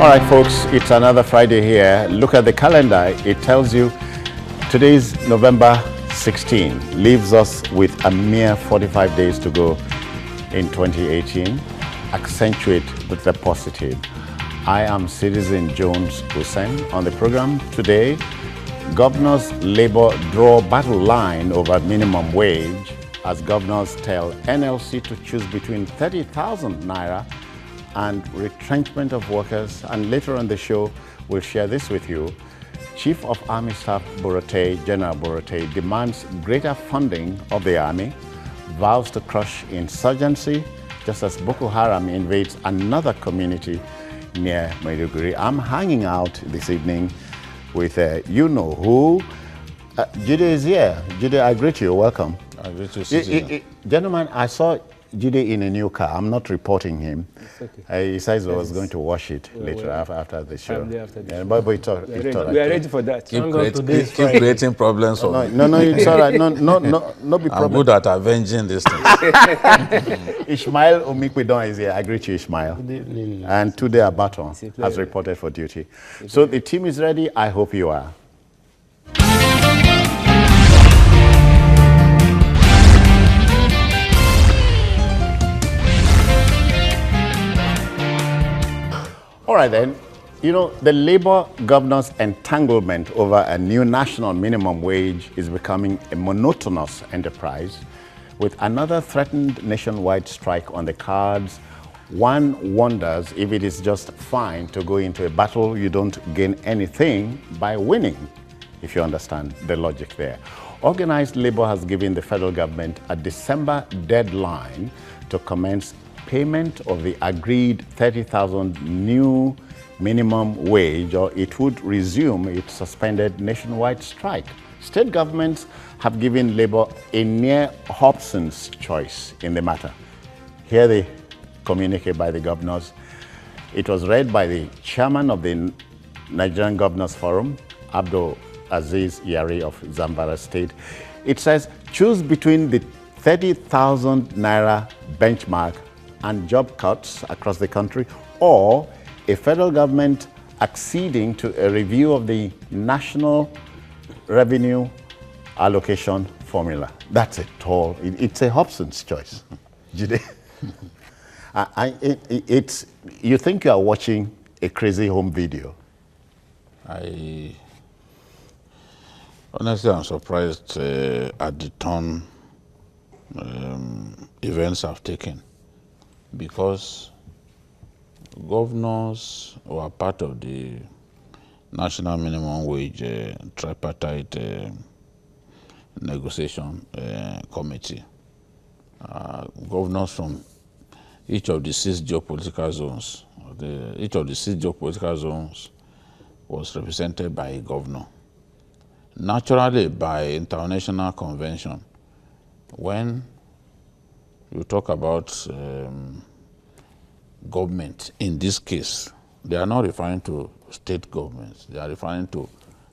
All right, folks, it's another Friday here. Look at the calendar. It tells you today's November 16, leaves us with a mere 45 days to go in 2018. Accentuate the positive. I am Citizen Jones Hussein. On the program today, governors Labour draw battle line over minimum wage as governors tell NLC to choose between 30,000 naira and retrenchment of workers. And later on the show, we'll share this with you. Chief of Army Staff Borote, General Borote, demands greater funding of the army, vows to crush insurgency, just as Boko Haram invades another community near Maiduguri. I'm hanging out this evening with you-know-who. Jide is here. Jide, I greet you. Welcome. I greet you, Citizen. Gentlemen, I saw Jide in a new car. I'm not reporting him. Okay. He says he was going to wash it later after the show. After the show. But it's all right. We are ready for that. Keep creating problems for me. No, it's all right. No be problem. I'm good at avenging these things. Ishmael Omikwidon is here. I greet you, Ishmael. And Tude Abaton has reported for duty. So the team is ready. I hope you are. All right then, you know, the Labour governors' entanglement over a new national minimum wage is becoming a monotonous enterprise. With another threatened nationwide strike on the cards, one wonders if it is just fine to go into a battle you don't gain anything by winning, if you understand the logic there. Organised Labour has given the federal government a December deadline to commence payment of the agreed 30,000 new minimum wage, or it would resume its suspended nationwide strike. State governments have given Labour a near Hobson's choice in the matter. Here the communique by the governors. It was read by the chairman of the Nigerian Governors Forum, Abdul Aziz Yari of Zamfara State. It says, choose between the 30,000 naira benchmark and job cuts across the country, or a federal government acceding to a review of the national revenue allocation formula. That's it all. It's a Hobson's choice. You think you are watching a crazy home video. Honestly, I'm surprised at the turn events have taken, because governors were part of the national minimum wage tripartite negotiation committee. Governors from each of the 6 geopolitical zones, each of the 6 geopolitical zones was represented by a governor. Naturally, by international convention, when you talk about government, in this case, they are not referring to state governments, they are referring to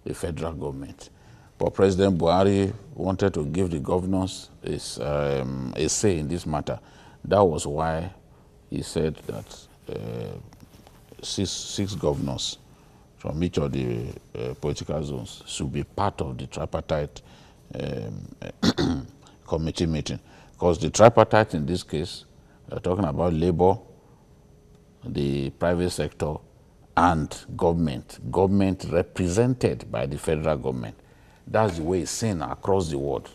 the federal government. But President Buhari wanted to give the governors a say in this matter. That was why he said that six governors from each of the political zones should be part of the tripartite committee meeting. Because the tripartite in this case, we're talking about Labour, the private sector, and government. Government represented by the federal government. That's the way it's seen across the world.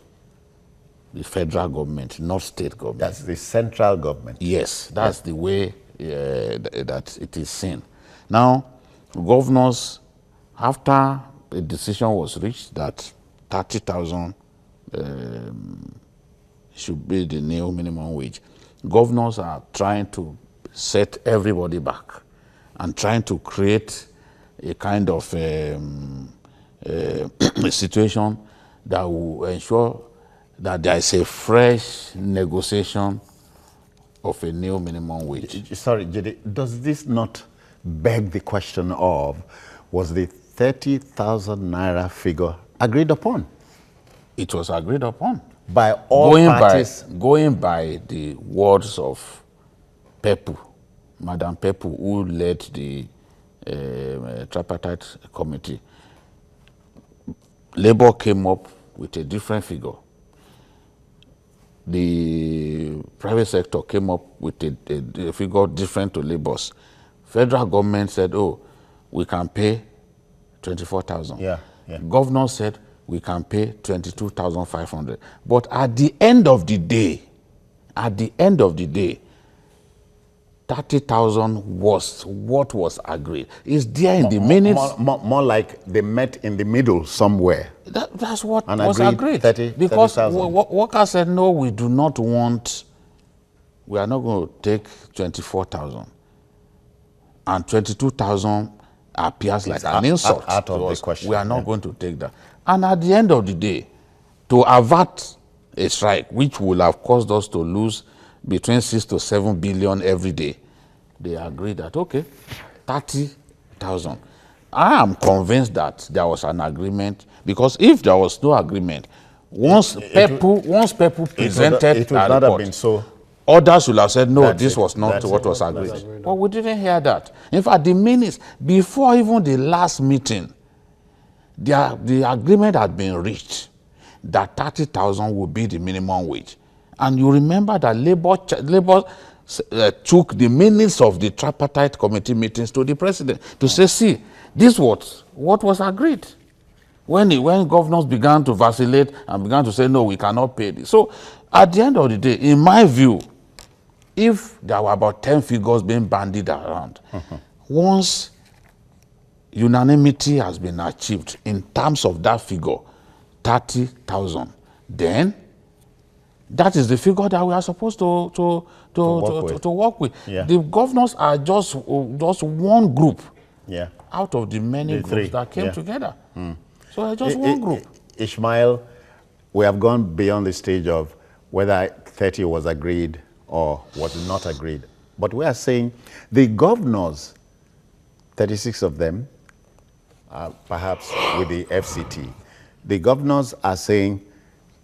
The federal government, not state government. That's the central government. Yes, that's the way that it is seen. Now, governors, after a decision was reached that 30,000 should be the new minimum wage, governors are trying to set everybody back and trying to create a kind of a situation that will ensure that there is a fresh negotiation of a new minimum wage. Sorry, Jide, does this not beg the question of, was the 30,000 naira figure agreed upon? It was agreed upon. By all parties? Going by the words of Pepu, Madam Pepu, who led the tripartite committee, Labour came up with a different figure. The private sector came up with a figure different to Labour's. Federal government said, oh, we can pay 24,000. Yeah, yeah. Governor said, we can pay 22,500. But at the end of the day, 30,000 was what was agreed. It's there in the minutes. More like they met in the middle somewhere. That's what and was agreed. 30, because 30,000. workers said, no, we do not want, we are not going to take 24,000. And 22,000 appears like an insult out to of us. the question. We are not going to take that. And at the end of the day, to avert a strike, which will have caused us to lose between 6 to 7 billion every day, they agreed that, okay, 30,000. I am convinced that there was an agreement, because if there was no agreement, once people presented it would not have been so. Others will have said, no, That's this it. was not That's what it. was agreed. But we didn't hear that. In fact, the minutes, before even the last meeting, the agreement had been reached that 30,000 would be the minimum wage. And you remember that Labour took the minutes of the tripartite committee meetings to the president to say, see, this was what was agreed. When governors began to vacillate and began to say, no, we cannot pay this. So at the end of the day, in my view, if there were about 10 figures being bandied around, once unanimity has been achieved in terms of that figure, 30,000, then that is the figure that we are supposed to work with. Yeah. The governors are just one group out of the many groups that came together. So they're just one group. Ishmael, we have gone beyond the stage of whether 30 was agreed or was not agreed. But we are saying the governors, 36 of them, perhaps with the FCT, the governors are saying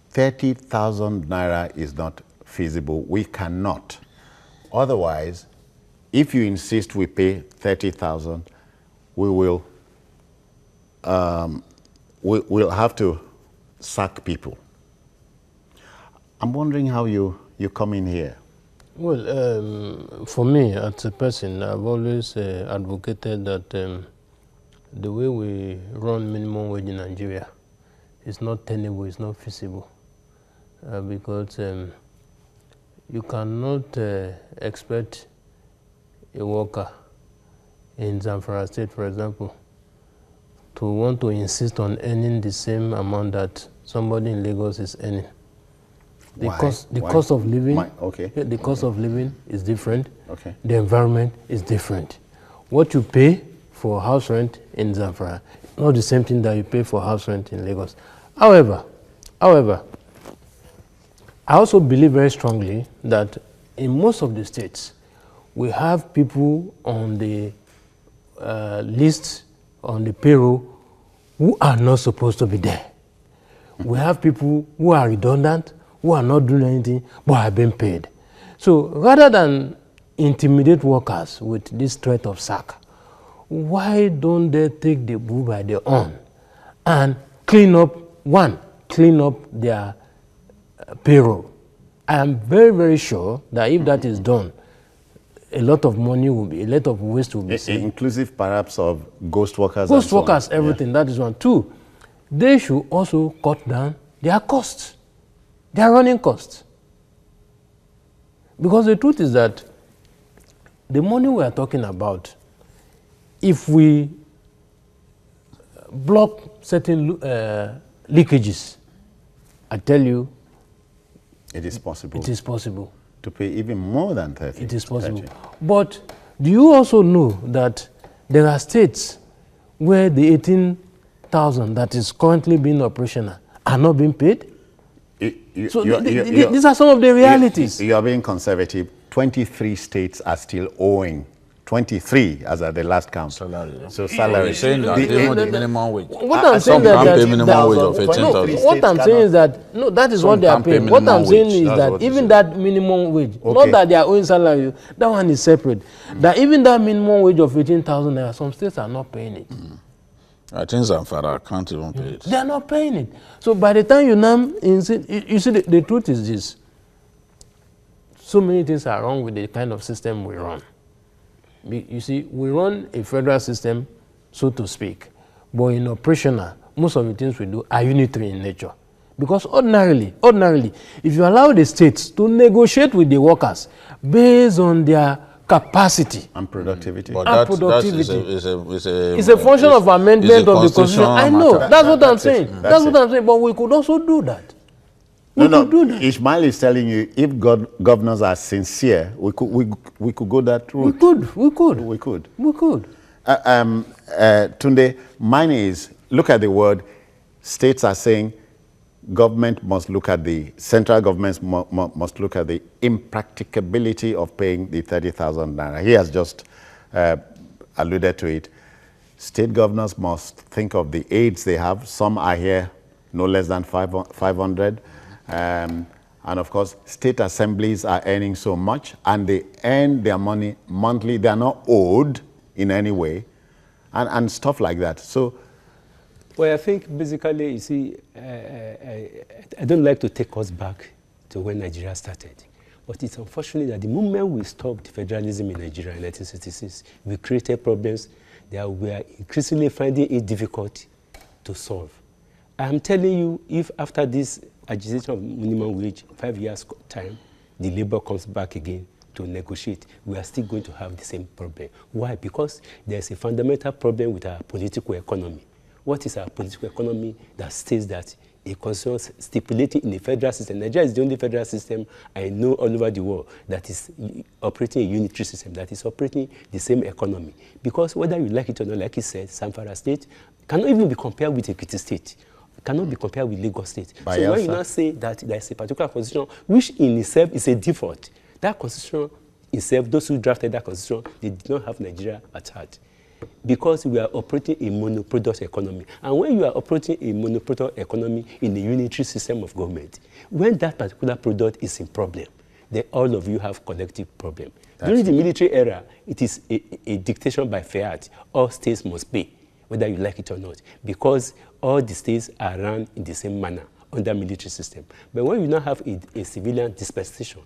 30,000 naira is not feasible. We cannot. Otherwise, if you insist we pay 30,000, we'll have to sack people. I'm wondering how you come in here. Well, for me, as a person, I've always advocated that the way we run minimum wage in Nigeria is not tenable, it's not feasible. Because you cannot expect a worker in Zamfara State, for example, to want to insist on earning the same amount that somebody in Lagos is earning. The cost of living, the cost of living is different. Okay. The environment is different. What you pay for house rent in Zamfara, not the same thing that you pay for house rent in Lagos. However, I also believe very strongly that in most of the states, we have people on the list, on the payroll, who are not supposed to be there. We have people who are redundant, who are not doing anything, but are being paid. So rather than intimidate workers with this threat of sack, why don't they take the bull by the horn and clean up their payroll? I am very, very sure that if that is done, a lot of money will be, a lot of waste will be saved. Inclusive perhaps of ghost workers. Ghost workers, everything, that is one. Two, they should also cut down their costs, their running costs. Because the truth is that the money we are talking about, if we block certain leakages, I tell you, it is possible. It is possible. To pay even more than 30. It is possible. 30. But do you also know that there are states where the 18,000 that is currently being operational are not being paid? These are some of the realities. You are being conservative. 23 states are still owing 23 as at the last count. Salary. So salary. You're saying that even the minimum wage. What I'm saying Some that, can't pay minimum wage of 18,000. what I'm saying is that no, that is Some what they are can't pay paying. What I'm minimum saying wage. is That's that what you even said. that minimum wage, not Okay. that they are owing salary, that one is separate. That even that minimum wage of 18,000 naira, some states are not paying it. I think Zamfara can't even pay it. They are not paying it. So by the time you now, you see, the truth is this. So many things are wrong with the kind of system we run. You see, we run a federal system, so to speak, but in operational, most of the things we do are unitary in nature. Because ordinarily, if you allow the states to negotiate with the workers based on their capacity And productivity. But and that productivity, is it's a function of amendment of the constitutional constitution. I know, matter. that's what I'm That's it. saying. That's That's what it. I'm saying. But we could also do that. No, do that. Ishmael is telling you if governors are sincere, we could go that route. We could. Tunde, mine is, look at the word, states are saying government must look at central governments must look at the impracticability of paying the 30,000 naira. He has just alluded to it. State governors must think of the aids they have. Some are here no less than 500. And of course, state assemblies are earning so much, and they earn their money monthly. They are not owed in any way, and stuff like that. So, well, I think basically, you see, I don't like to take us back to when Nigeria started. But it's unfortunate that the moment we stopped federalism in Nigeria in 1966, we created problems that we are increasingly finding it difficult to solve. I'm telling you, if after this agitation of minimum wage, 5 years time, the labor comes back again to negotiate, we are still going to have the same problem. Why? Because there's a fundamental problem with our political economy. What is our political economy that states that a constitution stipulated in the federal system? Nigeria is the only federal system I know all over the world that is operating a unitary system, that is operating the same economy. Because whether you like it or not, like he said, Zamfara State cannot even be compared with Ekiti State, cannot be compared with Lagos State. So when you now say that there is a particular constitution, which in itself is a default, that constitution itself, those who drafted that constitution, they did not have Nigeria at heart. Because we are operating a monoproduct economy. And when you are operating a monoproduct economy in a unitary system of government, when that particular product is in problem, then all of you have collective problem. During the military era, it is a dictation by fiat. All states must pay, whether you like it or not, because all the states are run in the same manner under military system. But when you now have a civilian dispensation,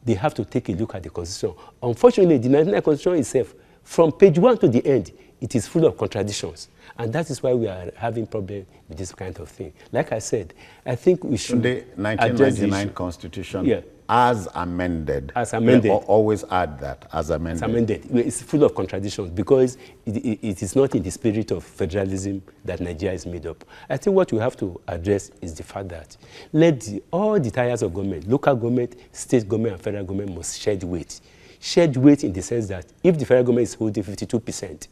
they have to take a look at the constitution. Unfortunately, the 1999 constitution itself, from page 1 to the end, it is full of contradictions. And that is why we are having problems with this kind of thing. Like I said, I think we should the 1999 Constitution, as amended. As amended. Always add that, as amended. As amended. It's full of contradictions because it is not in the spirit of federalism that Nigeria is made up. I think what we have to address is the fact that all the tiers of government, local government, state government, and federal government must shed weight. Shed weight in the sense that if the federal government is holding 52%,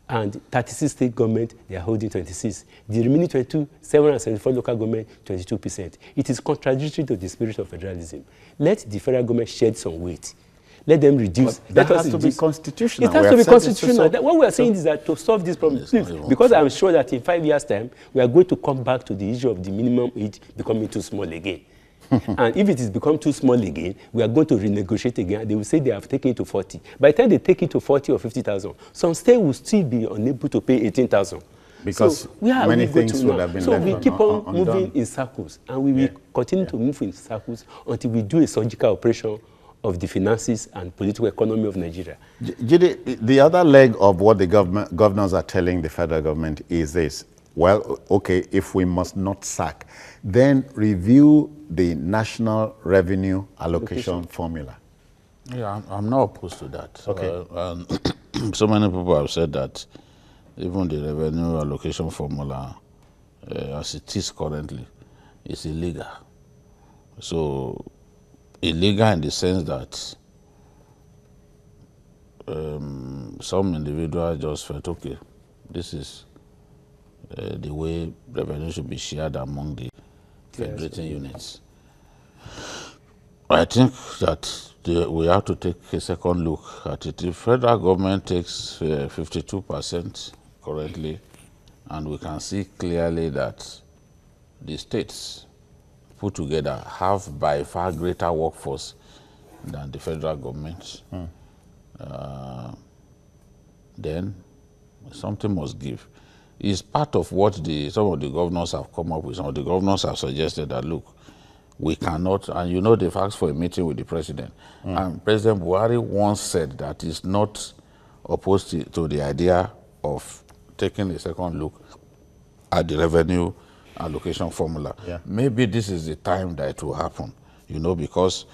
and 36 state government, they are holding 26. The remaining 22, 774 local government, 22%. It is contradictory to the spirit of federalism. Let the federal government shed some weight. Let them reduce. But that has to be constitutional. It has to be constitutional. What we are saying is that to solve this problem, because I'm sure that in 5 years' time, we are going to come back to the issue of the minimum age becoming too small again. And if it is become too small again, we are going to renegotiate again. They will say they have taken it to 40. By the time they take it to 40 or 50,000, some states will still be unable to pay 18,000. Because many things would have been So left we keep on undone. moving in circles, and we will continue to move in circles until we do a surgical operation of the finances and political economy of Nigeria. The other leg of what the governors are telling the federal government is this. Well, okay, if we must not sack, then review the national revenue allocation formula. Yeah, I'm not opposed to that. Okay. So many people have said that even the revenue allocation formula, as it is currently, is illegal. So, illegal in the sense that some individuals just felt, okay, this is the way revenue should be shared among the federating units. I think that we have to take a second look at it. The federal government takes 52% currently, and we can see clearly that the states put together have by far greater workforce than the federal government. Then something must give. It's part of what some of the governors have come up with. Some of the governors have suggested that, look, we cannot, and you know they've asked for a meeting with the president. And President Buhari once said that he's not opposed to the idea of taking a second look at the revenue allocation formula. Maybe this is the time that it will happen, you know, because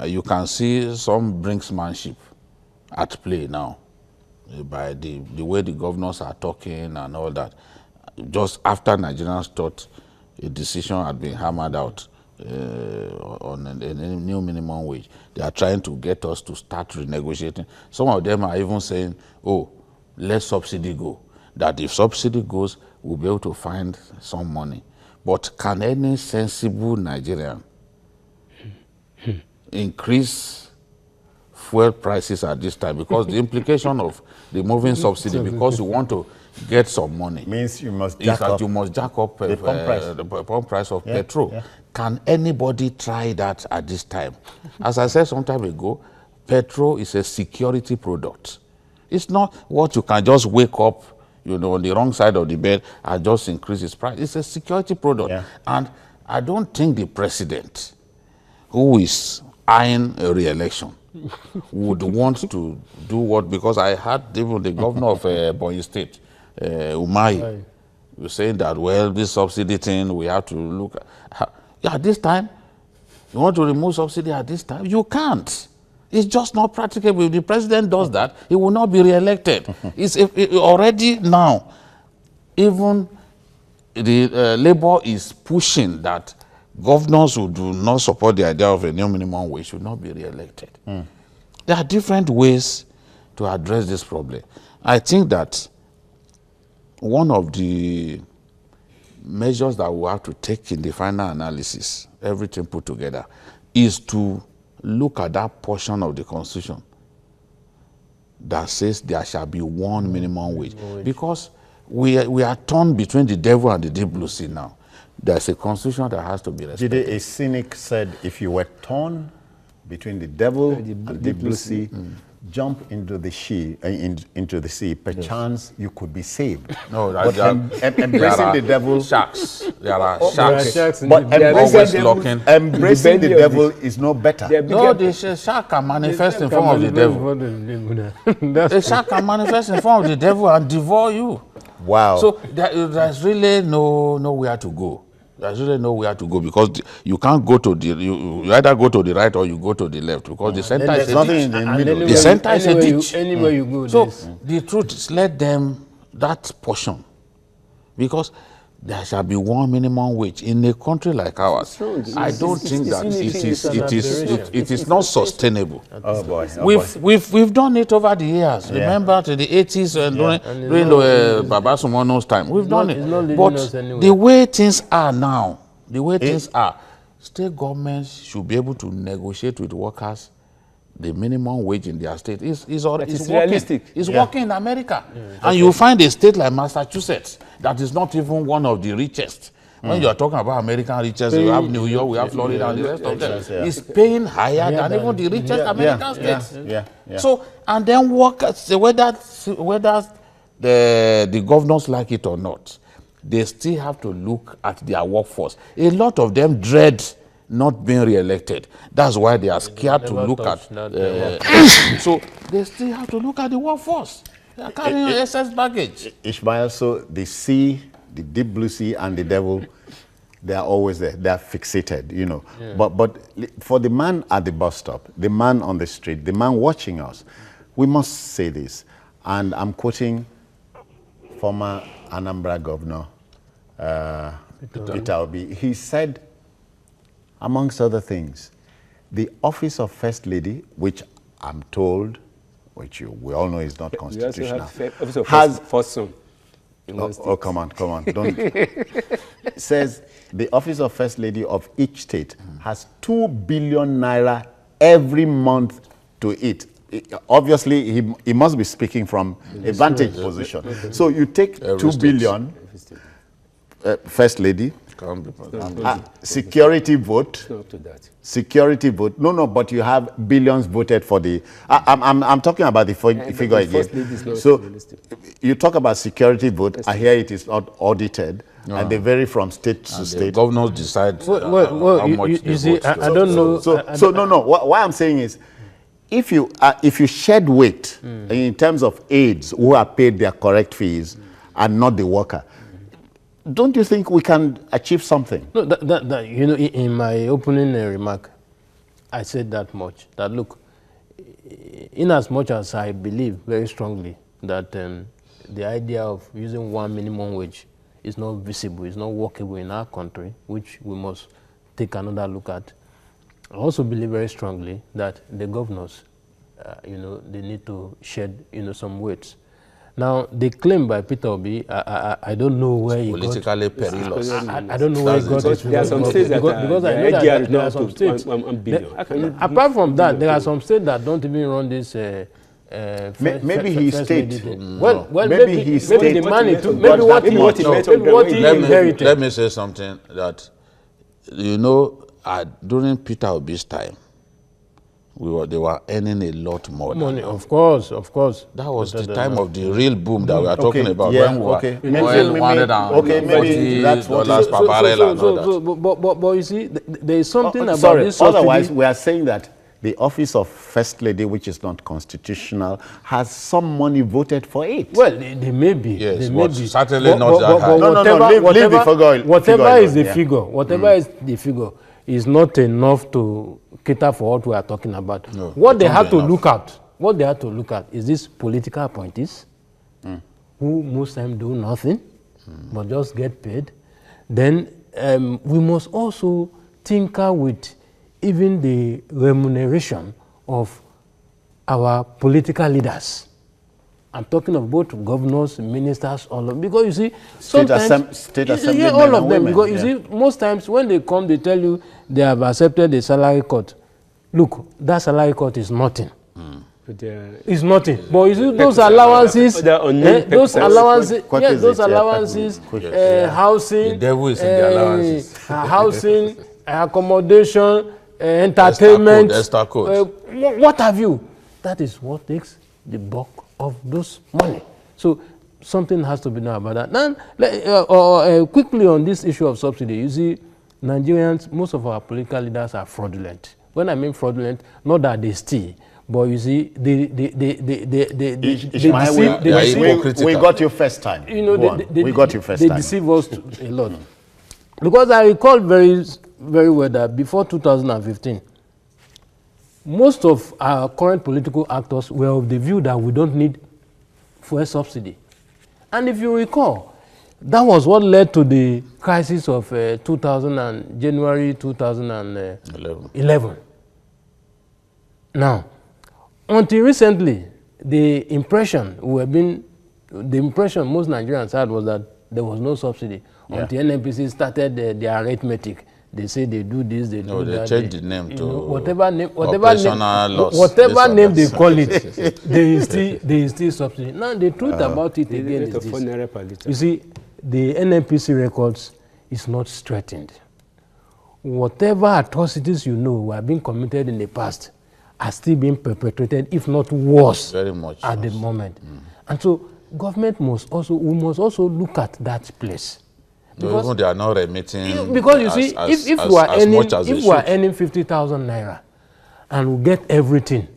you can see some brinksmanship at play now by the way the governors are talking and all that. Just after Nigerians thought a decision had been hammered out on a new minimum wage, they are trying to get us to start renegotiating. Some of them are even saying, oh, let subsidy go. That if subsidy goes, we'll be able to find some money. But can any sensible Nigerian increase fuel prices at this time? Because the implication of removing subsidy because you want to get some money means you must jack up the pump price of petrol. Can anybody try that at this time? As I said some time ago, petrol is a security product. It's not what you can just wake up, you know, on the wrong side of the bed and just increase its price. It's a security product. And I don't think the president, who is eyeing a re-election, would want to do what, because I heard even the governor of Ebonyi State, Umahi, was saying that, well, this subsidy thing, we have to look at. At this time, you want to remove subsidy at this time? You can't. It's just not practicable. If the president does that, he will not be re-elected. Already now, even the Labour is pushing that governors who do not support the idea of a new minimum wage should not be re-elected. There are different ways to address this problem. I think that one of the measures that we have to take in the final analysis, everything put together, is to look at that portion of the Constitution that says there shall be one minimum wage. Because we are torn between the devil and the deep blue sea now. There's a Constitution that has to be respected. A cynic said, if you were torn between the devil and the deep blue sea, jump into the sea, perchance you could be saved. No, embracing the devil. Sharks. There are sharks. But embracing the devil is no better. No, the shark can manifest in form of the devil. The shark can manifest in form of the devil and devour you. Wow. So there's really nowhere to go. There's really nowhere to go, because you can't go to the, you either go to the right or you go to the left, because the center is a ditch. The center is a ditch. Anywhere you go. So the truth is, let them, that portion, because there shall be one minimum wage in a country like ours. I don't think that it is not sustainable. Oh boy. We've done it over the years. Remember, to the 80s and during Baba Sumano's time, we've done it. But the way things are now, state governments should be able to negotiate with workers the minimum wage in their state. It's realistic. It's working in America. And you find a state like Massachusetts that is not even one of the richest. When you are talking about American riches, you have New York, we have Florida, and the rest of them. It's paying higher than even the richest American states. So, and then workers, whether the governors like it or not, they still have to look at their workforce. A lot of them dread not being re-elected. That's why they are scared to look at. So they still have to look at the workforce. They are carrying excess baggage. Ishmael, so the sea, the deep blue sea, and the devil, they are always there. They are fixated, you know. But for the man at the bus stop, the man on the street, the man watching us, we must say this. And I'm quoting former Anambra Governor Peter Obi. He said, amongst other things, the office of First Lady, which I'm told, which we all know is not constitutional, office of First Son. Oh, come on. Don't. It says the office of First Lady of each state has 2 billion naira every month to it. Obviously, he must be speaking from a vantage position. So you take Every 2 state. billion, First Lady, Can't be security vote. Not up to that. Security vote. No, but you have billions voted for the. I'm talking about the figure the First Lady again. is not So realistic. you talk about security vote. I hear it is not audited, and they vary from state to The state. governors decide Well, how much they you see, vote. I don't know. So no. What I'm saying is, if you shed weight in terms of aides who are paid their correct fees and not the worker, don't you think we can achieve something? No, that you know, in my opening remark, I said that much. That look, in as much as I believe very strongly that the idea of using one minimum wage is not visible, is not workable in our country, which we must take another look at. I also believe very strongly that the governors, you know, they need to shed, you know, some weight. Now, the claim by Peter Obi, I don't know where he got. Politically perilous. I don't know where he got it. There are some states that because I know that there are some states. 1 billion. Apart from that, there are some states that don't even run this. Maybe he stayed. Well, Maybe he stayed. maybe the money too. Maybe Maybe what that he much. maybe what he inherited. Let me say something that, you know, during Peter Obi's time, they were earning a lot more Money, than now. of course. That was the time of the real boom that we are talking about. yeah, when we were okay. maybe that's what $140 it is. per barrel and all that. But you see, there is something about Sorry, this subsidy. otherwise we are saying that the office of First Lady, which is not constitutional, has some money voted for it. Well, they may be. Yes, they but may be. certainly not that high. No, leave the figure Whatever is the alone, yeah. figure, whatever is the figure, is not enough to cater for what we are talking about. No, What it they won't have be to enough. look at, what they have to look at is these political appointees who most times do nothing but just get paid. Then we must also tinker with even the remuneration of our political leaders. I'm talking of both governors, ministers, all of, because you see, sometimes state assembly yeah, men all of and them. women, Because you see, most times when they come, they tell you they have accepted the salary cut. Look, that salary cut is nothing. It's nothing. But you see, those allowances, those allowances, What yeah, is those it? Yeah, allowances, housing, The devil is in the allowances. housing, accommodation, entertainment, Extra code. what have you? That is what takes the bulk of those money. So something has to be done about that. Now, quickly on this issue of subsidy, you see, Nigerians, most of our political leaders are fraudulent. When I mean fraudulent, not that they steal, but you see, they Ishmael, we got you first time. you know, we got you first they time. deceive us a lot. Because I recall very, very well that before 2015, most of our current political actors were of the view that we don't need fuel subsidy. And if you recall, that was what led to the crisis of January 2011. Now, until recently, the impression most Nigerians had was that there was no subsidy until NNPC started their arithmetic. They say they do this, they do that. They changed the name to whatever name they call it, there is still subsidy. Now the truth about it again is this. You see, the NNPC records is not straightened. Whatever atrocities you know were being committed in the past are still being perpetrated, if not worse, very much at the moment. And so government we must also look at that place. No, even they are not remitting. Because you see, if we are earning 50,000 naira and we get everything,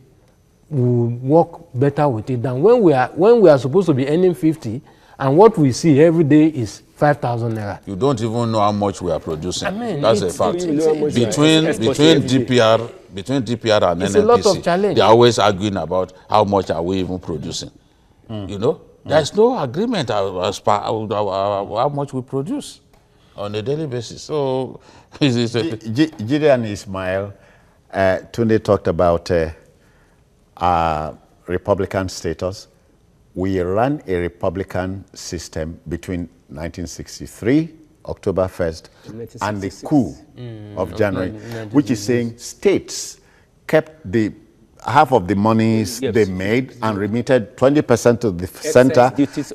we will work better with it than when we are supposed to be earning 50, and what we see every day is 5,000 naira. You don't even know how much we are producing. I mean, that's a fact. Between DPR and It's a lot of NNPC, challenge. they are always arguing about how much are we even producing. You know, there's no agreement as per how much we produce on a daily basis. So, Jide and Ismail, Tunde talked about Republican status. we ran a Republican system between 1963, October 1st, and the coup of January, which is saying states kept the half of the monies they made and remitted 20% to the center,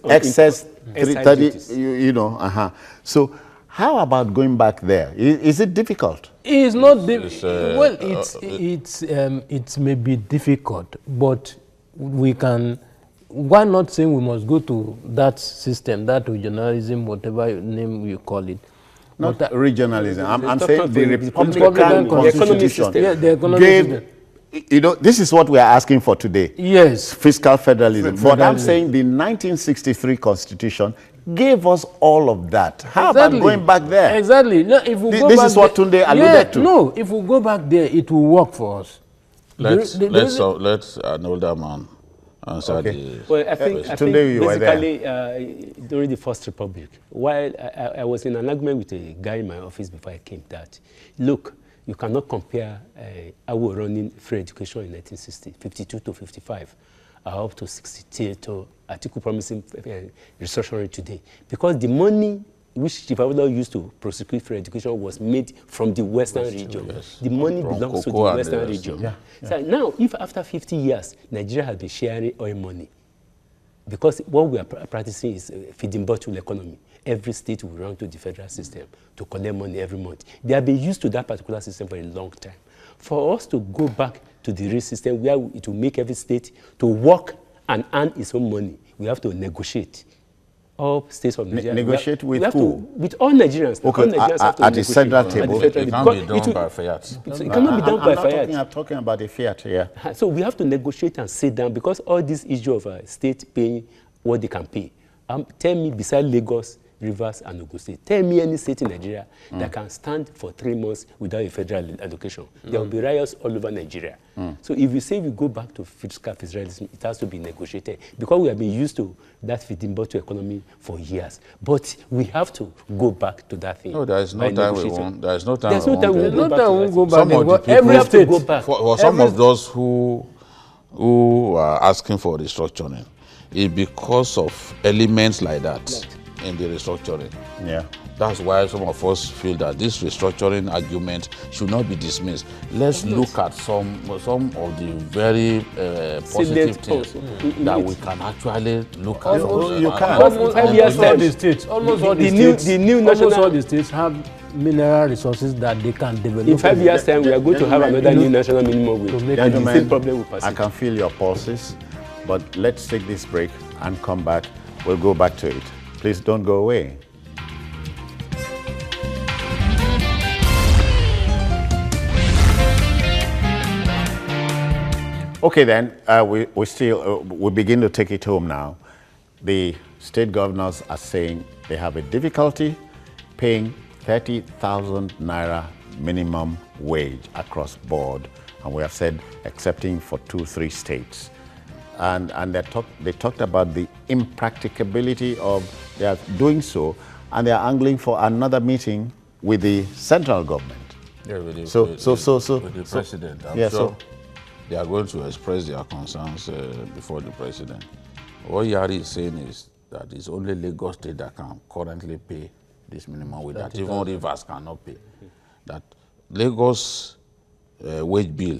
excess 30, you know. So how about going back there? Is it difficult? It's not well. It may be difficult, but we can. Why not saying we must go to that system, that regionalism, whatever name you call it? Not regionalism. I'm saying the Republican Constitution the economic system. You know, this is what we are asking for today. Yes. Fiscal federalism. But I'm saying the 1963 Constitution gave us all of that. How about going back there? Exactly. No, if we go this back is what Tunde alluded to. No, if we go back there, it will work for us. Let's an older man answer the... Well, I think basically during the First Republic, while I was in an argument with a guy in my office before I came, that, look, you cannot compare how we were running free education in 1960, 52 to 55, up to 62 to Article promising restructuring today. Because the money which the Babylon used to prosecute free education was made from the Western region. Yes. The money belongs to the Western region. Yeah. So now, if after 50 years, Nigeria has been sharing oil money, because what we are practicing is feeding bottle economy. Every state will run to the federal system to collect money every month. They have been used to that particular system for a long time. For us to go back to the real system where it will make every state to work and earn its own money, we have to negotiate. All states of Nigeria. Negotiate with who? With all Nigerians. Okay, all Nigerians at the central table. It can't be done by fiat. It cannot be done by fiat. I'm talking about the fiat here. So we have to negotiate and sit down, because all this issue of state paying what they can pay. Tell me, beside Lagos, Rivers, and Ogun State, tell me any state in Nigeria that can stand for 3 months without a federal allocation. There will be riots all over Nigeria. So if you say we go back to fiscal federalism, it has to be negotiated, because we have been used to that feeding bottle economy for years. But we have to go back to that thing. No, there is no time we won't. There is no time. There's no time we won't go back. Some of the people, every state go back. For some of those who are asking for restructuring, it's because of elements like that in the restructuring. Yeah. That's why some of us feel that this restructuring argument should not be dismissed. Let's look at some of the very positive things that we can actually look at. You can. Almost all the states. Almost all the states have mineral resources that they can develop. In 5 years' time, we are going to have another new national minimum wage. And the same problem will persist. I can feel your pulses, but let's take this break and come back. We'll go back to it. Please don't go away. Okay, then we begin to take it home now. The state governors are saying they have a difficulty paying 30,000 naira minimum wage across board, and we have said excepting for 2-3 states. And they talked about the impracticability of their doing so, and they are angling for another meeting with the central government. Yeah, with the president. I'm sure they are going to express their concerns before the president. What Yari is saying is that it's only Lagos State that can currently pay this minimum wage, that even Rivers cannot pay. That Lagos wage bill,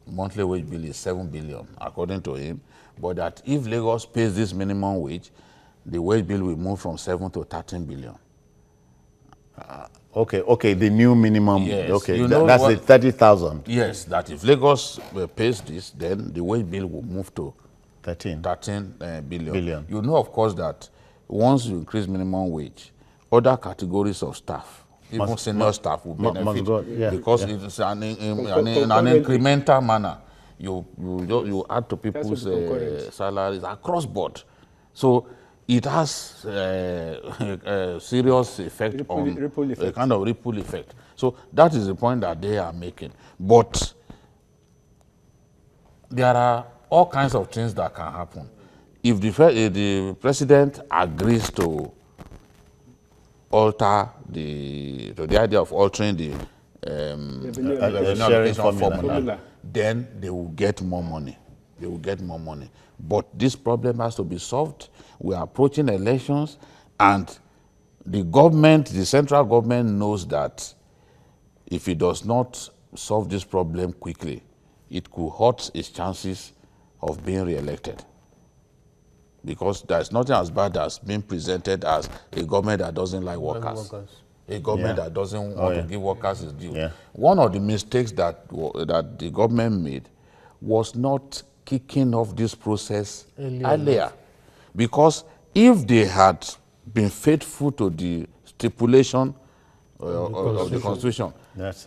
monthly wage bill is 7 billion, according to him, but that if Lagos pays this minimum wage, the wage bill will move from 7 to 13 billion. Okay, the new minimum. Yes. Okay, that's the 30,000. Yes, that if Lagos pays this, then the wage bill will move to 13 billion. You know, of course, that once you increase minimum wage, other categories of staff, even senior staff will benefit because it's in an incremental manner. You add to people's salaries across board. So it has a serious effect a kind of ripple effect. So that is the point that they are making. But there are all kinds of things that can happen. If the president agrees to alter the idea of altering the sharing formula, then they will get more money. they will get more money. But this problem has to be solved. We are approaching elections, and the government, the central government knows that if it does not solve this problem quickly, it could hurt its chances of being re-elected. Because there's nothing as bad as being presented as a government that doesn't like workers. A government that doesn't want to give workers his due. Yeah. One of the mistakes that the government made was not kicking off this process earlier. Because if they had been faithful to the stipulation of the Constitution,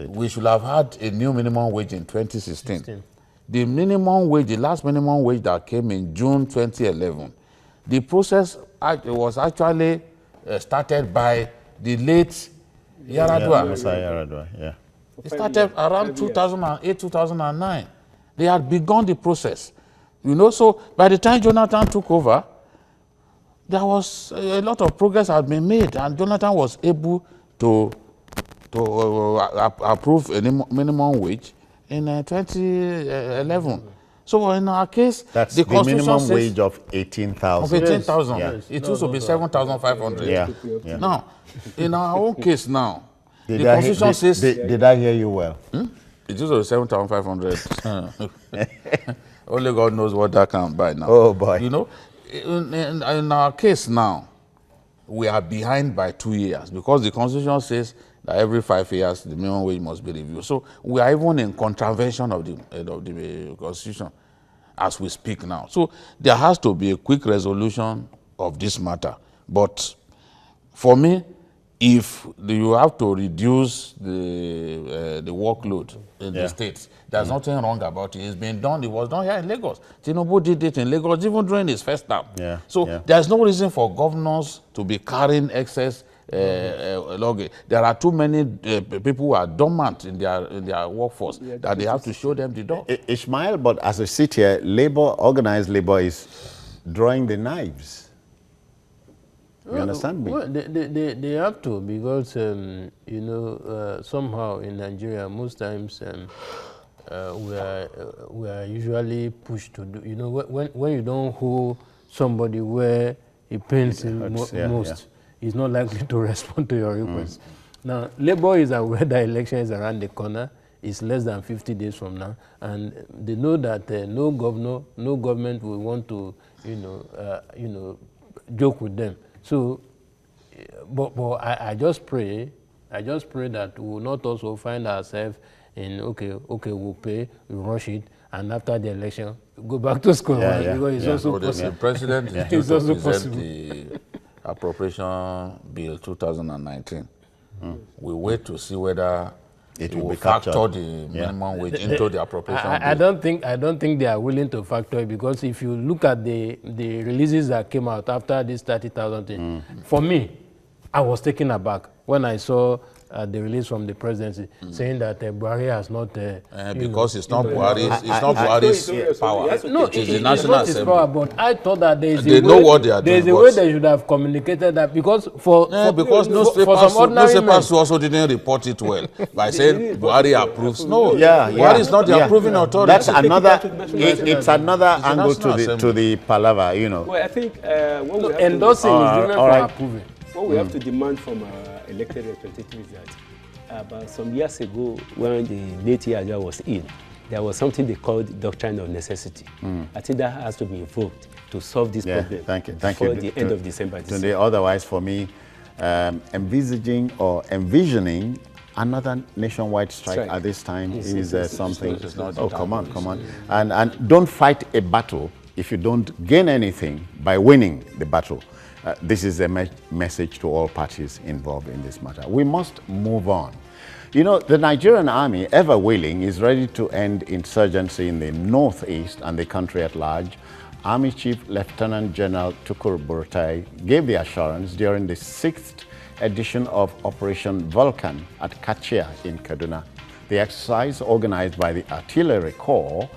we should have had a new minimum wage in 2016. The minimum wage, the last minimum wage that came in June 2011, the process was actually started by the late Yaradua. Yeah. It started around 2008, 2009. They had begun the process. You know, so by the time Jonathan took over, there was a lot of progress had been made, and Jonathan was able to approve a minimum wage in 2011. So in our case, that's the minimum wage of 18,000. Of 18,000. Yes. It used to be 7,500. Yeah. Now, in our own case now, the Did I Constitution says... Did I hear you well? It used to be 7,500. Only God knows what that can buy now. Oh, boy. You know, in our case now, we are behind by 2 years because the Constitution says that every 5 years the minimum wage must be reviewed. So we are even in contravention of the Constitution as we speak now. So there has to be a quick resolution of this matter. But for me, if you have to reduce the workload in the states, there's nothing wrong about it. It's been done. It was done here in Lagos. Tinubu did it in Lagos, even during his first term. So there's no reason for governors to be carrying excess luggage. There are too many people who are dormant in their workforce that they have to show them the door. Ishmael, but as we sit here, organized labor is drawing the knives. You understand me? Well, they have to, because you know, somehow in Nigeria, most times we are usually pushed to do. You know, when you don't hold somebody where it pains him most, he's not likely to respond to your request. Now, Labour is aware that election is around the corner. It's less than 50 days from now, and they know that no government will want to, joke with them. So, but I just pray that we will not also find ourselves in okay, we'll pay, we'll rush it, and after the election, go back to school. Because it's also possible. The president is also present the appropriation bill 2019. We wait to see whether it will factor the minimum wage into the appropriation bill. I don't think they are willing to factor it, because if you look at the releases that came out after this 30,000 thing, for me, I was taken aback when I saw the release from the presidency saying that Buhari has not... because it's not Buhari's power. No, it is the National Assembly. Power, but I thought that there is they know what they are doing. There's a way they should have communicated that, because because newspapers also didn't report it well by saying Buhari approves. No, Buhari is not the approving authority. That's another. It's another angle to the palaver, you know. Well, I think endorsing is different from approving. What we have to demand from our elected representatives is that about some years ago, when the late Yaja was in, there was something they called doctrine of necessity. I think that has to be invoked to solve this problem before the end of December. Today, otherwise, for me, envisaging or envisioning another nationwide strike at this time is something. Oh, come on. And don't fight a battle if you don't gain anything by winning the battle. This is a message to all parties involved in this matter. We must move on. You know, the Nigerian army, ever willing, is ready to end insurgency in the northeast and the country at large. Army Chief Lieutenant General Tukur Buratai gave the assurance during the 6th edition of Operation Vulcan at Kachia in Kaduna. The exercise, organized by the Artillery Corps,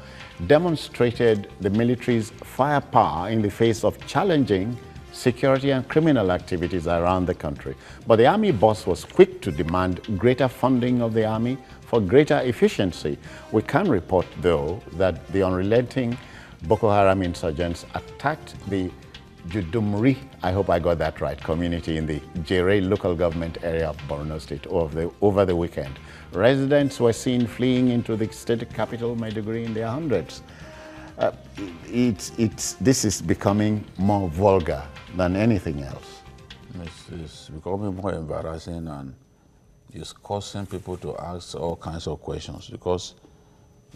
demonstrated the military's firepower in the face of challenging security and criminal activities around the country. But the army boss was quick to demand greater funding of the army for greater efficiency. We can report, though, that the unrelenting Boko Haram insurgents attacked the Judumri, I hope I got that right, community in the Jere local government area of Borno State over the weekend. Residents were seen fleeing into the state capital, Maiduguri, in their hundreds. This is becoming more vulgar than anything else. It's becoming more embarrassing, and it's causing people to ask all kinds of questions, because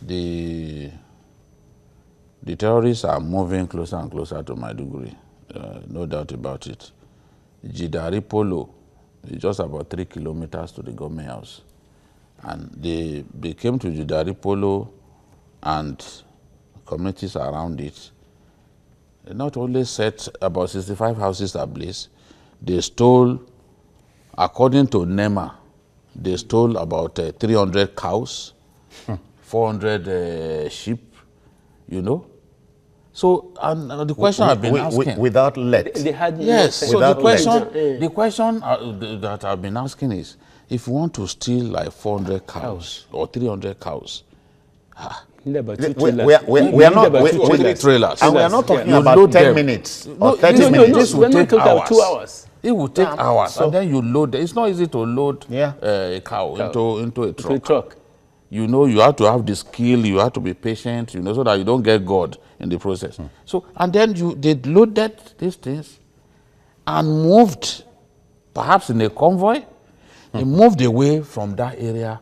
the terrorists are moving closer and closer to Maiduguri. No doubt about it. Jidari Polo is just about 3 kilometers to the government house. And they came to Jidari Polo and communities around it. They not only set about 65 houses ablaze, they stole, according to NEMA, they stole about 300 cows, 400 sheep, you know. So, and the question I've been asking... Without let. They had yes, so the question that I've been asking is, if you want to steal like 400 cows or 300 cows, we are not trailers. And we are not talking about 10 minutes or 30 minutes. This will take hours. 2 hours. It will take hours, so, and then you load. It's not easy to load a cow into a truck. You know, you have to have the skill. You have to be patient. You know, so that you don't get God in the process. So, and then they loaded these things and moved, perhaps in a convoy. They moved away from that area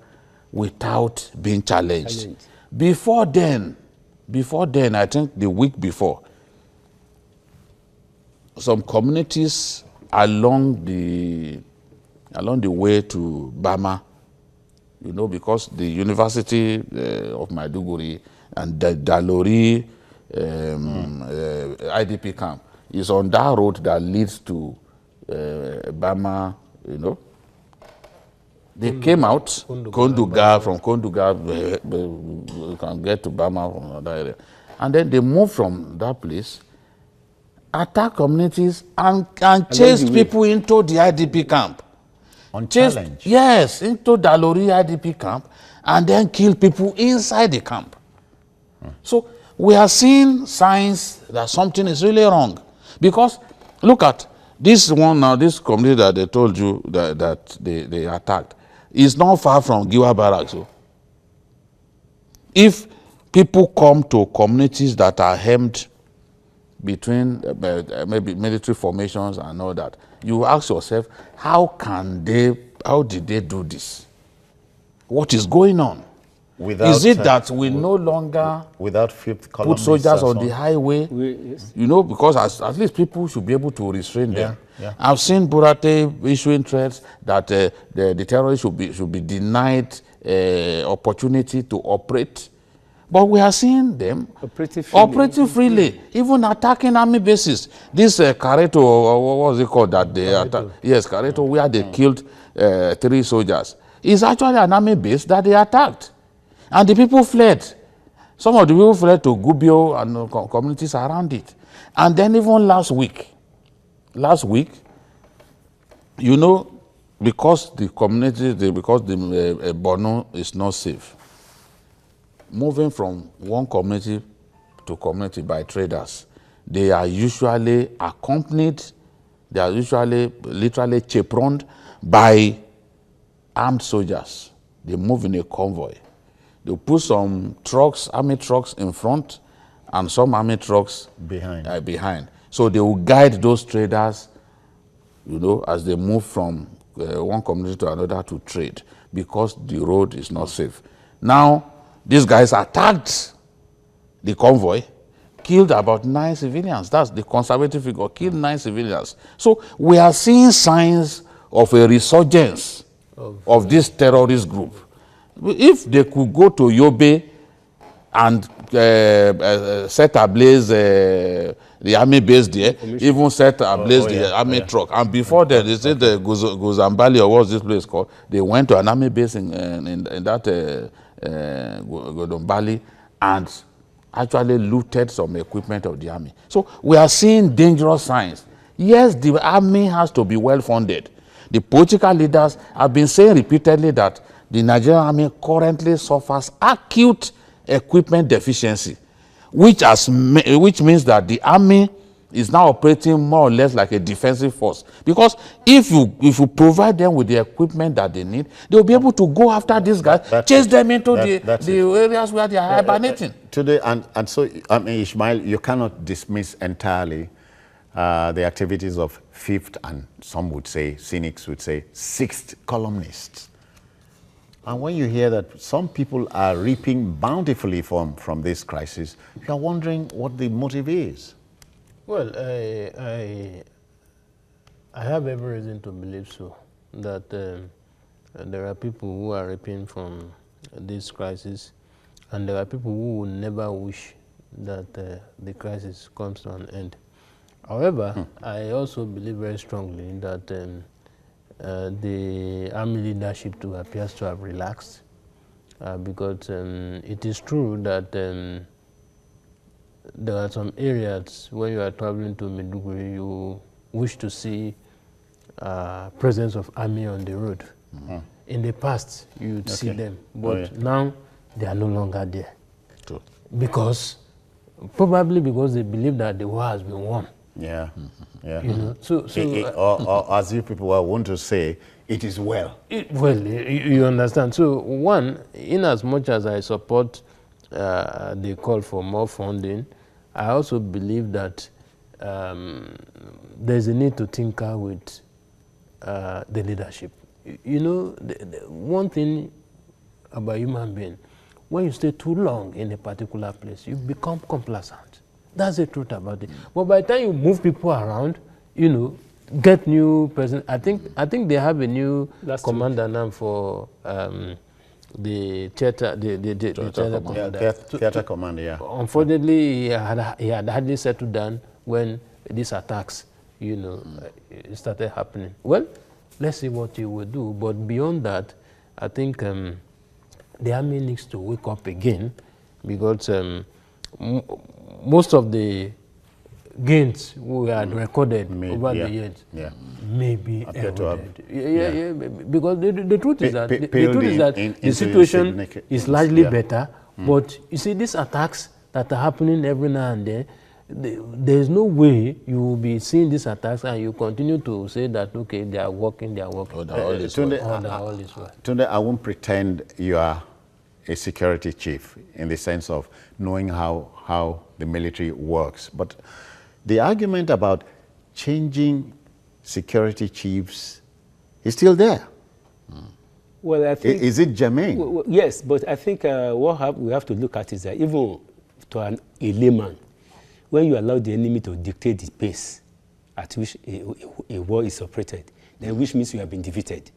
without being challenged. Before then, I think the week before, some communities along the way to Bama, you know, because the University of Maiduguri and the Dalori IDP camp is on that road that leads to Bama, you know. They came out, Konduga, from Konduga, we can get to Bama from another area. And then they moved from that place, attacked communities, and chased people into the IDP camp. On challenge? Yes, into Dalori IDP camp, and then killed people inside the camp. So we are seeing signs that something is really wrong. Because, look at this one now, this community that they told you that they attacked, is not far from Giwa Barracks. So if people come to communities that are hemmed between maybe military formations and all that, you ask yourself, how did they do this? What is going on? Is it that we no longer put soldiers on the highway? You know, because at least people should be able to restrain them. Yeah. I've seen Burate issuing threats that the terrorists should be denied opportunity to operate. But we are seeing them operating freely, even attacking army bases. This Kareto, what was it called that they attacked? Yes, Kareto, where they killed 3 soldiers. It's actually an army base that they attacked. And the people fled. Some of the people fled to Gubbio and communities around it. And then even last week, you know, because the community, because the Borno is not safe, moving from one community to community by traders, they are usually accompanied, they are usually literally chaperoned by armed soldiers. They move in a convoy. They put some trucks, army trucks in front, and some army trucks behind. So they will guide those traders, you know, as they move from one community to another to trade, because the road is not safe. Now, these guys attacked the convoy, killed about 9 civilians. That's the conservative figure, killed 9 civilians. So we are seeing signs of a resurgence of this terrorist group. If they could go to Yobe and set ablaze the army base there, even set ablaze the army truck. And before that, they said the Gozambali, or what's this place called? They went to an army base in that Godombali and actually looted some equipment of the army. So we are seeing dangerous signs. Yes, the army has to be well funded. The political leaders have been saying repeatedly that the Nigerian army currently suffers acute equipment deficiency. which means that the army is now operating more or less like a defensive force. Because if you provide them with the equipment that they need, they'll be able to go after these guys, chase them into the areas where they are hibernating. Today, and so, I mean, Ishmael, you cannot dismiss entirely the activities of fifth and some would say, cynics would say, sixth columnists. And when you hear that some people are reaping bountifully from this crisis, you are wondering what the motive is. Well, I have every reason to believe so, that there are people who are reaping from this crisis, and there are people who will never wish that the crisis comes to an end. However, I also believe very strongly that the army leadership too appears to have relaxed, because it is true that there are some areas where you are traveling to Maiduguri, you wish to see presence of army on the road. In the past, you would see them, but now they are no longer there. True. Probably because they believe that the war has been won. Yeah, yeah. You know, or as you people want to say, it is well. You understand. So one, in as much as I support the call for more funding, I also believe that there's a need to tinker with the leadership. You know, the one thing about human being, when you stay too long in a particular place, you become complacent. That's the truth about it. But by the time you move people around, you know, get new person. I think they have a new commander now for the theater, theater commander. Yeah. Unfortunately, he had hardly settled down when these attacks, you know, started happening. Well, let's see what he will do. But beyond that, I think the army needs to wake up again, because most of the gains we had recorded over the years may be eroded. Because the truth is that the situation is largely better. But you see, these attacks that are happening every now and then, there is no way you will be seeing these attacks and you continue to say that, okay, they are working. Tunde, I won't pretend you are a security chief in the sense of knowing how the military works. But the argument about changing security chiefs is still there. Well, I think... Is it germane? Well, yes, but I think what we have to look at is that even to a layman, when you allow the enemy to dictate the pace at which a war is operated, then which means you have been defeated.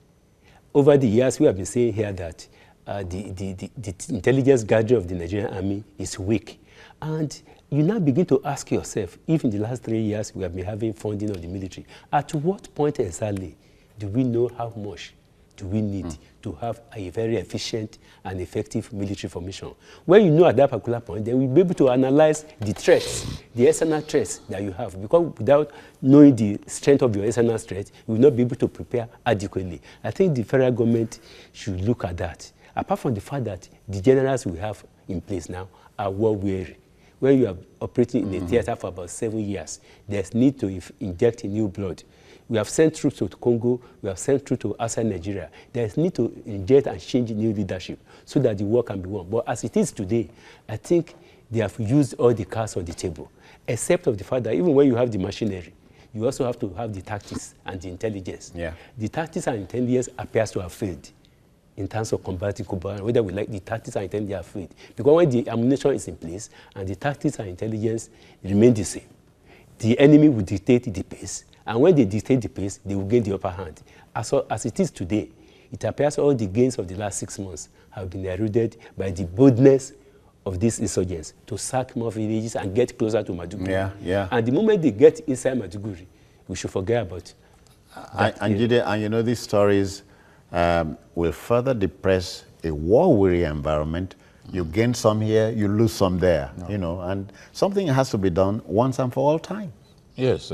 Over the years, we have been saying here that the intelligence gathering of the Nigerian army is weak. And you now begin to ask yourself, if in the last 3 years we have been having funding of the military, at what point exactly do we know how much do we need to have a very efficient and effective military formation? When you know at that particular point, then we'll be able to analyze the threats, the external threats that you have. Because without knowing the strength of your external threat, you will not be able to prepare adequately. I think the federal government should look at that. Apart from the fact that the generals we have in place now are war-weary. When you are operating in a theater for about 7 years, there's need to inject new blood. We have sent troops to Congo, we have sent troops to outside Nigeria. There's need to inject and change new leadership so that the war can be won. But as it is today, I think they have used all the cards on the table, except of the fact that even when you have the machinery, you also have to have the tactics and the intelligence. Yeah. The tactics and intelligence appears to have failed in terms of combating Kuba, whether we like the tactics and intelligence are failed. Because when the ammunition is in place and the tactics and intelligence remain the same, the enemy will dictate the pace. And when they dictate the pace, they will gain the upper hand. As it is today, it appears all the gains of the last 6 months have been eroded by the boldness of these insurgents to sack more villages and get closer to Maiduguri. Yeah, yeah. And the moment they get inside Maiduguri, we should forget about and you know, these stories will further depress a war-weary environment. You gain some here, you lose some there, you know, and something has to be done once and for all time. Yes.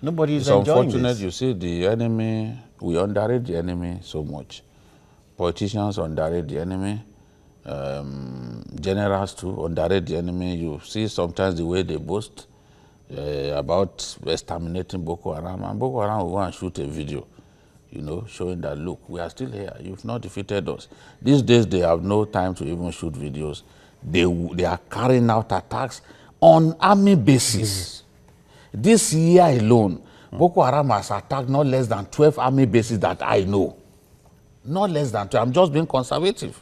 Nobody is it's enjoying unfortunate this. You see the enemy, we underrate the enemy so much. Politicians underrate the enemy. generals to underrate the enemy. You see sometimes the way they boast about exterminating Boko Haram, and Boko Haram will go and shoot a video, you know, showing that, look, we are still here. You've not defeated us. These days, they have no time to even shoot videos. They are carrying out attacks on army bases. This year alone, Boko Haram has attacked not less than 12 army bases that I know. Not less than 12. I'm just being conservative.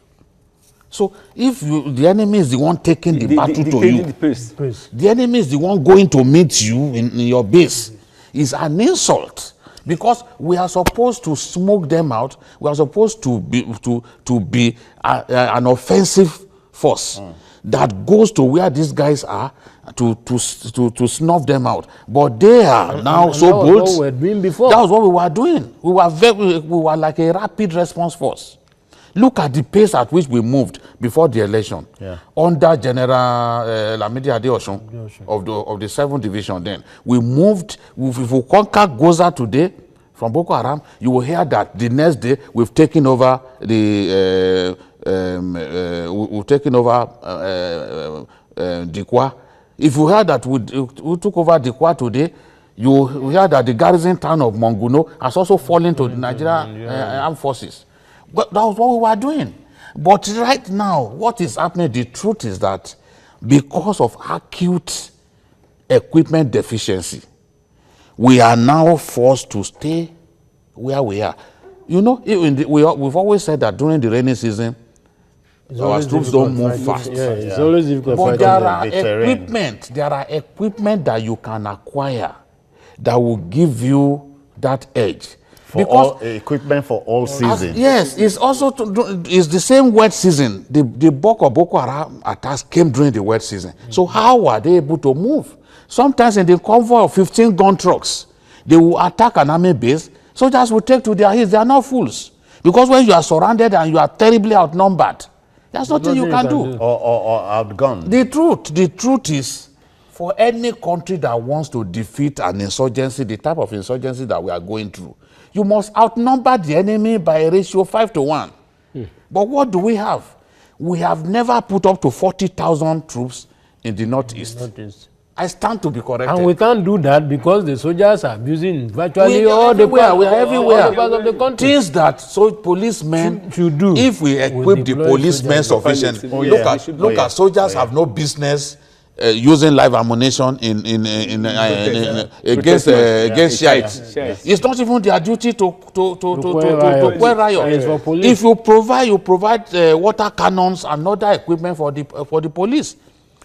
So if the enemy is the one taking the battle to you, the enemy is the one going to meet you in your base, is an insult. Because we are supposed to smoke them out. We are supposed to be an offensive force that goes to where these guys are to snuff them out. But they are now so bold. That was what we were doing before. That was what we were doing. We were like a rapid response force. Look at the pace at which we moved before the election. Yeah. Under General Lamidi Adeosun of the 7th Division then. We moved, if we conquer Goza today from Boko Haram, you will hear that the next day we've taken over the Dikwa. If you hear that we took over Dikwa today, you hear that the garrison town of Monguno has also fallen to the Nigerian armed forces. But that was what we were doing. But right now, what is happening, the truth is that because of acute equipment deficiency, we are now forced to stay where we are. You know, we've always said that during the rainy season, our troops don't move fast. Yeah, it's always difficult. But there are equipment that you can acquire that will give you that edge. Because equipment for all seasons. Yes, it's also it's the same wet season. The bulk of Boko Haram attacks came during the wet season. So how were they able to move? Sometimes in the convoy of 15 gun trucks, they will attack an army base. Soldiers will take to their heels. They are not fools. Because when you are surrounded and you are terribly outnumbered, there's nothing you can do. Or outgunned. The truth is, for any country that wants to defeat an insurgency, the type of insurgency that we are going through, you must outnumber the enemy by a ratio 5-1. But what do we have? We have never put up to 40,000 troops in the northeast. I stand to be corrected. And we can't do that because the soldiers are abusing virtually all the parts. We are everywhere. All the parts of the country. Things that policemen should do. If we equip the policemen sufficiently. Look at soldiers have no business using live ammunition against Shiites. It's not even their duty to quell riot. If you provide water cannons and other equipment for the police.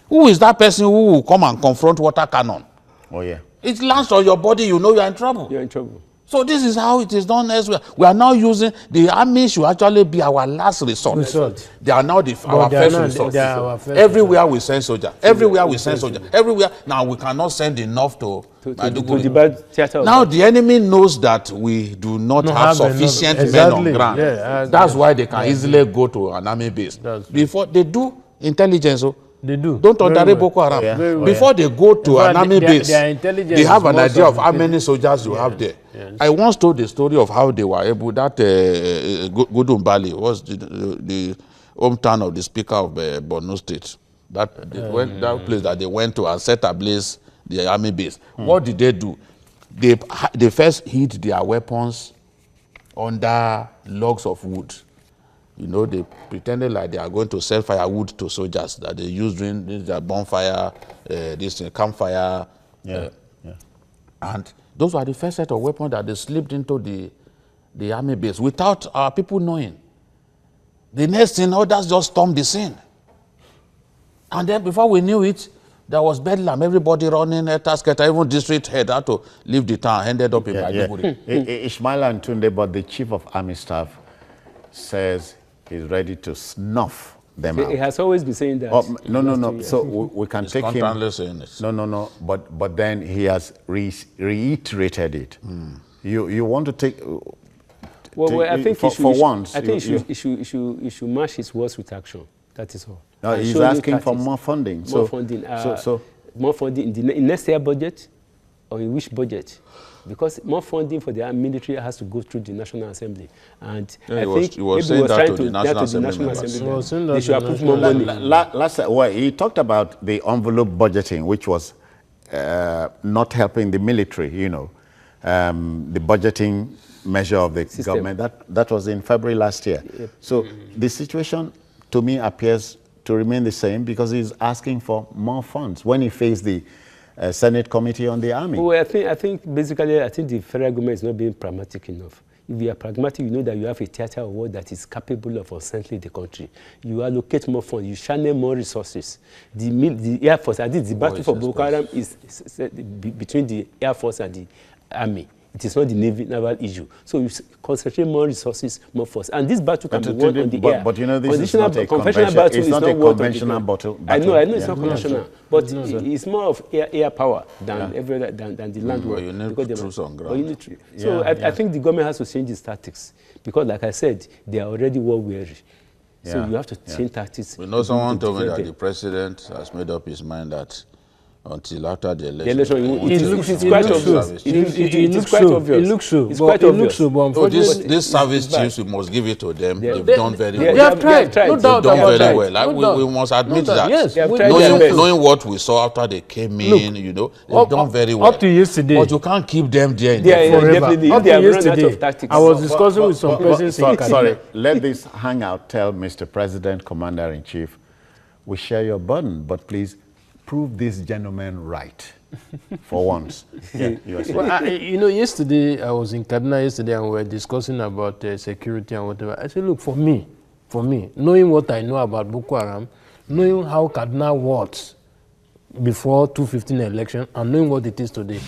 Who is that person who will come and confront water cannon? Oh yeah. It lands on your body, you know you are in trouble. You're in trouble. So this is how it is done elsewhere. We are now using the army should actually be our last resort. They are now our first resort. Everywhere we send soldiers. Everywhere we send soldiers. Everywhere. Now we cannot send enough to the bad theater. Now the enemy knows that we do not have sufficient men on ground. Yeah, that's why they can easily go to an army base. Before they do intelligence. They do. Don't underrate Boko Haram. Yeah. Before they go to an army base, they have an idea of how many soldiers you have there. Yes. I once told the story of how they were able, that Gudumbali was the hometown of the Speaker of Borno State. That place that they went to and set ablaze the army base. What did they do? They first hid their weapons under logs of wood. You know, they pretended like they are going to sell firewood to soldiers that they use during their bonfire, campfire. And those were the first set of weapons that they slipped into the army base without our people knowing. The next thing, others just stormed the scene. And then before we knew it, there was bedlam, everybody running, even district head had to leave the town, ended up in Maiduguri. Ishmael and Tunde, but the chief of army staff says he's ready to snuff them out. He has always been saying that. No. So we can take him. Saying it. No. But then he has reiterated it. You want to take? Well, I think for once. I think he should match his words with action. That is all. No, he's asking for more funding. More funding. More funding in next year budget. or in which budget? Because more funding for the military has to go through the National Assembly. And Yeah, I he was- think he was maybe saying that trying to the National Assembly He was saying Assembly. that They should to have the put more National money. Last, well, he talked about the envelope budgeting, which was not helping the military, the budgeting measure of the government. That was in February last year. Yep. So the situation, to me, appears to remain the same because he's asking for more funds when he faced the Senate Committee on the Army. Well, I think basically, the federal government is not being pragmatic enough. If you are pragmatic, you know that you have a theater of war that is capable of unsettling the country. You allocate more funds, you channel more resources. The Air Force, I think the battle for Boko Haram is between the Air Force and the Army. It is not the naval issue. So you concentrate more resources, more force. And this battle can be won on the air. But this is not a conventional battle. It's not a conventional battle. I know it's not conventional. But it's more of air power than the land war. You need troops on ground. So I think the government has to change its tactics. Because like I said, they are already war weary. So you have to change tactics. We know someone told me that the president has made up his mind that until after the election. It is quite obvious. It is quite obvious. It looks so. It's quite obvious. But So unfortunately, this service chiefs, we must give it to them. They've done very They well. have tried. No They've doubt done about very that. well. Like, we must admit that. Yes, They have tried their best. Knowing what we saw after they came in, they've done very well. Up to yesterday. But you can't keep them there. Forever. Definitely. Up They to have run out yesterday, of tactics. I was discussing with some persons in Kaduna. Sorry, let this hangout tell Mr. President, Commander-in-Chief, we share your burden, but please prove this gentleman right for once. Yeah, you are saying. Well, yesterday, I was in Kaduna yesterday and we were discussing about security and whatever. I said, look, for me, knowing what I know about Boko Haram, knowing how Kaduna was before 2015 election and knowing what it is today,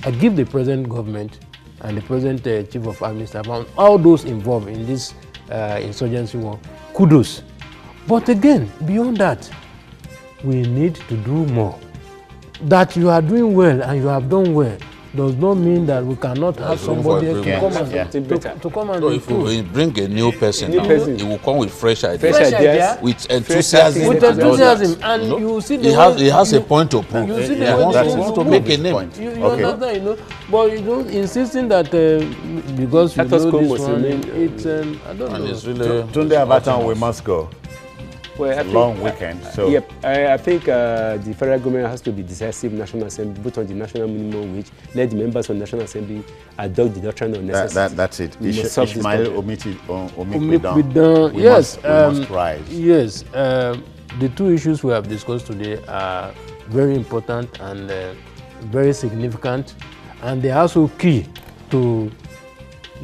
I give the present government and the present chief of army staff and all those involved in this insurgency war, kudos. But again, beyond that, we need to do more. That you are doing well and you have done well does not mean that we cannot have somebody else to come and So if we bring a new person now, he will come with fresh ideas, Fresh ideas. with enthusiasm. with enthusiasm, and you will see the He has a point to prove. You see He the wants to make a name. You understand, but insisting that because you Let us know go this with one, the name. it's I don't And know. it's really Tunde Abatan, we must go. Well, It's a long weekend. So Yep, I think the federal government has to be decisive. National Assembly, vote on the national minimum wage. Let the members of the National Assembly adopt the doctrine of necessity. that's it. We must solve this Ishmael problem. Omikwedan. Yes, we must rise. Yes, the two issues we have discussed today are very important and very significant, and they are also key to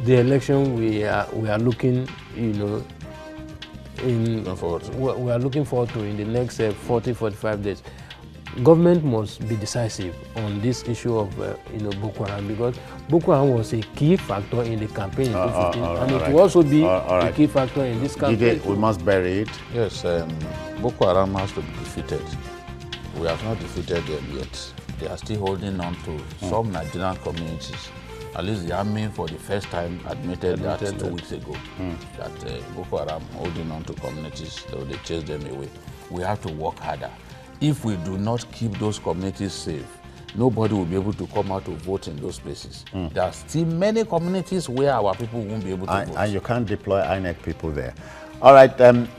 the election we are looking, we are looking forward to in the next 40-45 days. Government must be decisive on this issue of Boko Haram, because Boko Haram was a key factor in the campaign in 2015, and it will also be a key factor in this campaign. We must bury it. Yes, Boko Haram has to be defeated. We have not defeated them yet. They are still holding on to some Nigerian communities. At least the army, for the first time, admitted that 2 weeks ago, that Boko Haram holding on to communities, so they chase them away. We have to work harder. If we do not keep those communities safe, nobody will be able to come out to vote in those places. There are still many communities where our people won't be able to vote. And you can't deploy INEC people there. All right,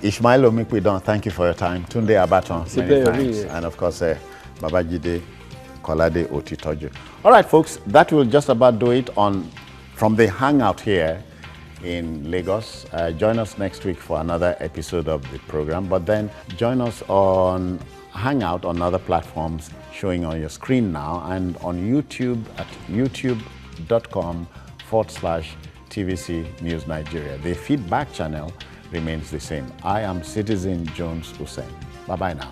Ishmael Omikwedan, thank you for your time. Tunde Abaton, many thanks. And of course, Babajide Kolade Otitoju. All right, folks, that will just about do it from the Hangout here in Lagos. Join us next week for another episode of the program, but then join us on Hangout on other platforms showing on your screen now, and on YouTube at youtube.com/TVC News Nigeria. The feedback channel remains the same. I am Citizen Jones Hussein. Bye-bye now.